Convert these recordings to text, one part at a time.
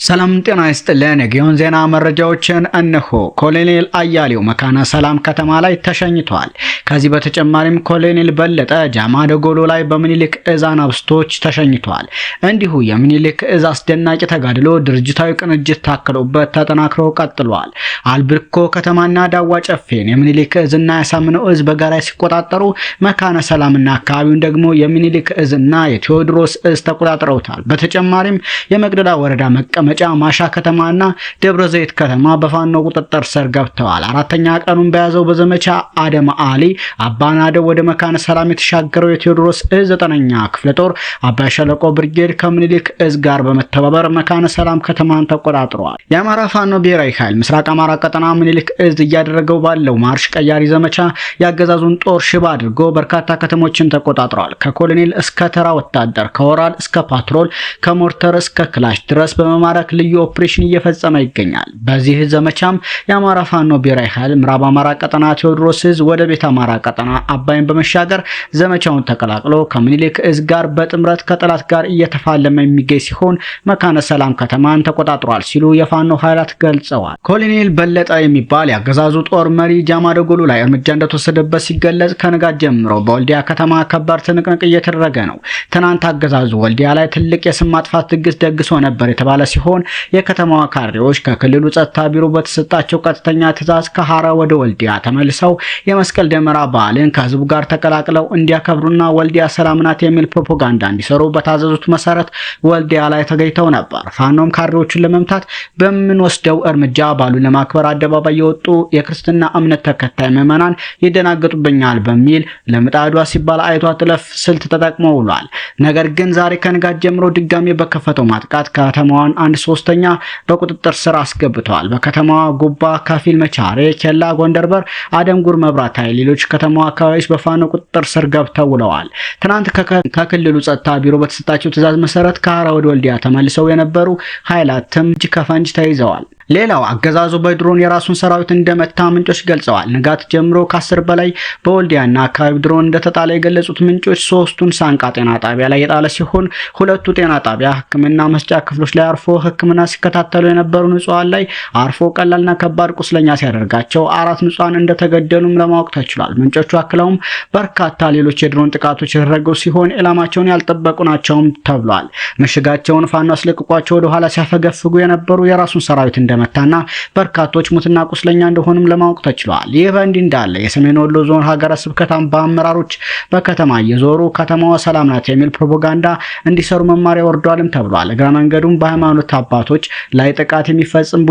ሰላም ጤና ይስጥልን። የጊዮን ዜና መረጃዎችን እነሆ። ኮሎኔል አያሌው መካነ ሰላም ከተማ ላይ ተሸኝቷል። ከዚህ በተጨማሪም ኮሎኔል በለጠ ጃማ ደጎሎ ላይ በምኒልክ እዝ አናብስቶች ተሸኝቷል። እንዲሁ የምኒልክ እዝ አስደናቂ ተጋድሎ ድርጅታዊ ቅንጅት ታክሎበት ተጠናክሮ ቀጥሏል። አልብርኮ ከተማና ዳዋ ጨፌን የምኒልክ እዝና ያሳምነው እዝ በጋራ ሲቆጣጠሩ፣ መካነ ሰላምና አካባቢውን ደግሞ የምኒልክ እዝና የቴዎድሮስ እዝ ተቆጣጥረውታል። በተጨማሪም የመቅደላ ወረዳ መቀመጫ ማሻ ከተማና ደብረ ዘይት ከተማ በፋኖ ቁጥጥር ስር ገብተዋል። አራተኛ ቀኑን በያዘው በዘመቻ አደም አሊ አባናደው ወደ መካነ ሰላም የተሻገረው የቴዎድሮስ እዝ 9ኛ ክፍለ ጦር አባይ ሸለቆ ብርጌድ ከምኒልክ እዝ ጋር በመተባበር መካነ ሰላም ከተማን ተቆጣጥሯል። የአማራ ፋኖ ብሔራዊ ኃይል ምስራቅ አማራ ቀጠና ምኒልክ እዝ እያደረገው ባለው ማርሽ ቀያሪ ዘመቻ ያገዛዙን ጦር ሽባ አድርጎ በርካታ ከተሞችን ተቆጣጥሯል። ከኮሎኔል እስከ ተራ ወታደር፣ ከወራል እስከ ፓትሮል፣ ከሞርተር እስከ ክላሽ ድረስ በመማረክ ልዩ ኦፕሬሽን እየፈጸመ ይገኛል። በዚህ ዘመቻም የአማራ ፋኖ ብሔራዊ ኃይል ምዕራብ አማራ ቀጠና ቴዎድሮስ እዝ ወደ ቤት አማራ ቀጠና አባይን በመሻገር ዘመቻውን ተቀላቅሎ ከምኒልክ እዝ ጋር በጥምረት ከጠላት ጋር እየተፋለመ የሚገኝ ሲሆን መካነ ሰላም ከተማን ተቆጣጥሯል ሲሉ የፋኖ ኃይላት ገልጸዋል። ኮሎኔል በለጠ የሚባል ያገዛዙ ጦር መሪ ጃማ ደጎሎ ላይ እርምጃ እንደተወሰደበት ሲገለጽ፣ ከንጋት ጀምሮ በወልዲያ ከተማ ከባድ ትንቅንቅ እየተደረገ ነው። ትናንት አገዛዙ ወልዲያ ላይ ትልቅ የስም ማጥፋት ድግስ ደግሶ ነበር የተባለ ሲሆን የከተማዋ ካድሬዎች ከክልሉ ጸጥታ ቢሮ በተሰጣቸው ቀጥተኛ ትዕዛዝ ከሐራ ወደ ወልዲያ ተመልሰው የመስቀል ደመራ በዓልን ከህዝቡ ጋር ተቀላቅለው እንዲያከብሩና ወልዲያ ሰላም ናት የሚል ፕሮፓጋንዳ እንዲሰሩ በታዘዙት መሰረት ወልዲያ ላይ ተገኝተው ነበር። ፋኖም ካድሬዎቹን ለመምታት በምንወስደው እርምጃ በዓሉን ለማክበር አደባባይ የወጡ የክርስትና እምነት ተከታይ ምዕመናን ይደናገጡብኛል በሚል ለምጣዷ ሲባል አይቷ ጥለፍ ስልት ተጠቅመው ውሏል። ነገር ግን ዛሬ ከንጋት ጀምሮ ድጋሜ በከፈተው ማጥቃት ከተማዋን 1/3 በቁጥጥር ስር አስገብተዋል። በከተማዋ ጉባ፣ ከፊል መቻሬ፣ ኬላ፣ ጎንደር በር፣ አደምጉር፣ መብራት ኃይል፣ ሌሎች ከተማዋ አካባቢዎች በፋኖ ቁጥጥር ስር ገብተው ውለዋል። ትናንት ከክልሉ ጸጥታ ቢሮ በተሰጣቸው ትዕዛዝ መሰረት ከሐራ ወደ ወልዲያ ተመልሰው የነበሩ ኃይላትም እጅ ከፈንጅ ተይዘዋል። ሌላው አገዛዙ በድሮን የራሱን ሰራዊት እንደመታ ምንጮች ገልጸዋል። ንጋት ጀምሮ ከ10 በላይ በወልዲያና አካባቢ ድሮን እንደተጣለ የገለጹት ምንጮች 3ቱን ሳንቃ ጤና ጣቢያ ላይ የጣለ ሲሆን 2ቱ ጤና ጣቢያ ሕክምና መስጫ ክፍሎች ላይ አርፎ ሕክምና ሲከታተሉ የነበሩ ንጹሃን ላይ አርፎ ቀላልና ከባድ ቁስለኛ ሲያደርጋቸው 4 ንጹሃን እንደተገደሉም ለማወቅ ተችሏል። ምንጮቹ አክለውም በርካታ ሌሎች የድሮን ጥቃቶች የተደረጉ ሲሆን ኢላማቸውን ያልጠበቁ ናቸውም ተብሏል። ምሽጋቸውን ፋኖ አስለቅቋቸው ወደ ኋላ ሲያፈገፍጉ የነበሩ የራሱን ሰራዊት እንደመታና በርካቶች ሙትና ቁስለኛ እንደሆኑም ለማወቅ ተችሏል። ይህ በእንዲህ እንዳለ የሰሜን ወሎ ዞን ሀገረ ስብከት በአመራሮች በከተማ እየዞሩ ከተማዋ ሰላም ናት የሚል ፕሮፓጋንዳ እንዲሰሩ መማሪያ ወርዷልም ተብሏል። እግረ መንገዱም በሃይማኖት አባቶች ላይ ጥቃት የሚፈጽም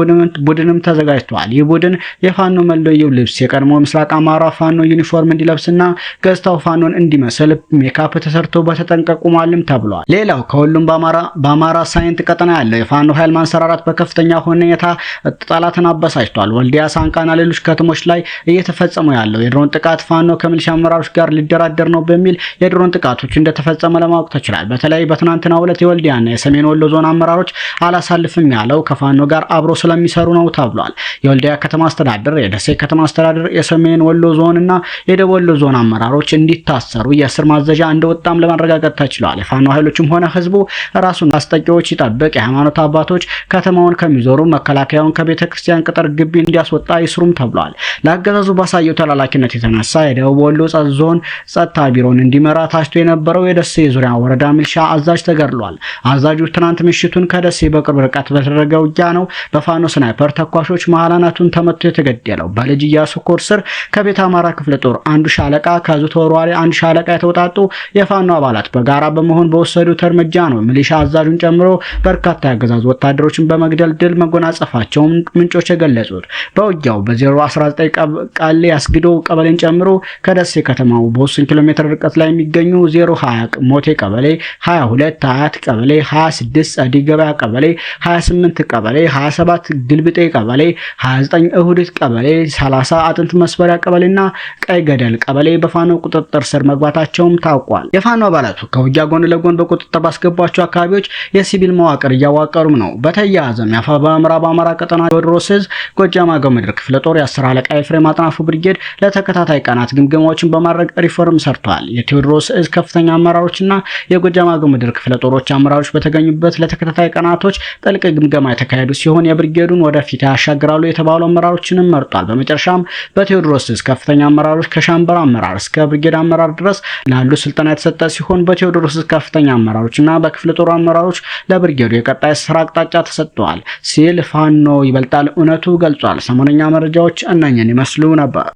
ቡድንም ተዘጋጅቷል። ይህ ቡድን የፋኖ መለዮ ልብስ የቀድሞ ምስራቅ አማራ ፋኖ ዩኒፎርም እንዲለብስና ገዝታው ፋኖን እንዲመስል ሜካፕ ተሰርቶ በተጠንቀቁማልም ተብሏል። ሌላው ከሁሉም በአማራ ሳይንት ቀጠና ያለው የፋኖ ኃይል ማንሰራራት በከፍተኛ ሁኔታ ጠላትን አበሳጭቷል። ወልዲያ፣ ሳንቃና ሌሎች ከተሞች ላይ እየተፈጸመ ያለው የድሮን ጥቃት ፋኖ ከሚሊሻ አመራሮች ጋር ሊደራደር ነው በሚል የድሮን ጥቃቶች እንደተፈጸመ ለማወቅ ተችሏል። በተለይ በትናንትናው ዕለት የወልዲያና የሰሜን ወሎ ዞን አመራሮች አላሳልፍም ያለው ከፋኖ ጋር አብሮ ስለሚሰሩ ነው ተብሏል። የወልዲያ ከተማ አስተዳደር፣ የደሴ ከተማ አስተዳደር፣ የሰሜን ወሎ ዞንና የደቡብ ወሎ ዞን አመራሮች እንዲታሰሩ የእስር ማዘዣ እንደወጣም ለማረጋገጥ ተችሏል። የፋኖ ኃይሎችም ሆነ ህዝቡ ራሱን አስጠቂዎች ይጠብቅ፣ የሃይማኖት አባቶች ከተማውን ከሚዞሩ መከላከያውን ከቤተ ክርስቲያን ቅጥር ግቢ እንዲያስወጣ ይስሩም ተብሏል። ለአገዛዙ ባሳየው ተላላኪነት የተነሳ የደቡብ ወሎ ዞን ጸጥታ ቢሮን እንዲመራ ታጭቶ የነበረው የደሴ ዙሪያ ወረዳ ሚሊሻ አዛዥ ተገድሏል። አዛዡ ትናንት ምሽቱን ከደሴ በቅርብ ርቀት በተደረገ ውጊያ ነው በፋኖ ስናይፐር ተኳሾች መሃላናቱን ተመቶ የተገደለው። በልጅ ኢያሱ ኮር ስር ከቤት አማራ ክፍለ ጦር አንዱ ሻለቃ ከዙ ተወርዋሪ አንዱ ሻለቃ የተውጣጡ የፋኖ አባላት በጋራ በመሆን በወሰዱት እርምጃ ነው ሚሊሻ አዛዡን ጨምሮ በርካታ ያገዛዙ ወታደሮችን በመግደል ድል መጎናጸፋቸውን ምንጮች የገለጹት። በውጊያው በ019 ቃሌ አስግዶ ቀበሌን ጨምሮ ከደሴ ከተማው በ3 ኪሎ ሜትር ርቀት ላይ የሚገኙ 020 ሞቴ ቀበሌ፣ 22 አያት ቀበሌ፣ 26 ጸዲ ገበያ ቀበሌ፣ 28 ቀበሌ፣ 27 ግልብጤ ቀበሌ፣ 29 እሁድት ቀበሌ፣ 30 አጥንት መስበሪያ ቀበሌና ቀይ ገደል ቀበሌ በፋኖ ቁጥጥር ስር መግባታቸውም ታውቋል። የፋኖ አባላቱ ከውጊያ ጎን ለጎን በቁጥጥር ባስገቧቸው አካባቢዎች የሲቪል መዋቅር እያዋቀሩም ነው። በተያያዘም የአፋባ ምዕራብ አማራ ሁመራ ቀጠና ቴዎድሮስ ዕዝ ጎጃም አገው ምድር ክፍለ ጦር የ10 አለቃ ኤፍሬም አጥናፉ ብርጌድ ለተከታታይ ቀናት ግምገማዎችን በማድረግ ሪፎርም ሰርቷል። የቴዎድሮስ ዕዝ ከፍተኛ አመራሮችና የጎጃም አገው ምድር ክፍለ ጦሮች አመራሮች በተገኙበት ለተከታታይ ቀናቶች ጥልቅ ግምገማ የተካሄዱ ሲሆን የብርጌዱን ወደፊት ያሻግራሉ የተባሉ አመራሮችንም መርጧል። በመጨረሻም በቴዎድሮስ ዕዝ ከፍተኛ አመራሮች ከሻምበል አመራር እስከ ብርጌድ አመራር ድረስ ላሉ ስልጠና የተሰጠ ሲሆን በቴዎድሮስ ዕዝ ከፍተኛ አመራሮችና በክፍለ ጦሩ አመራሮች ለብርጌዱ የቀጣይ ስራ አቅጣጫ ተሰጥቷል ሲል ፋኖ ይበልጣል እውነቱ ገልጿል። ሰሞነኛ መረጃዎች እነኝን ይመስሉ ነበር።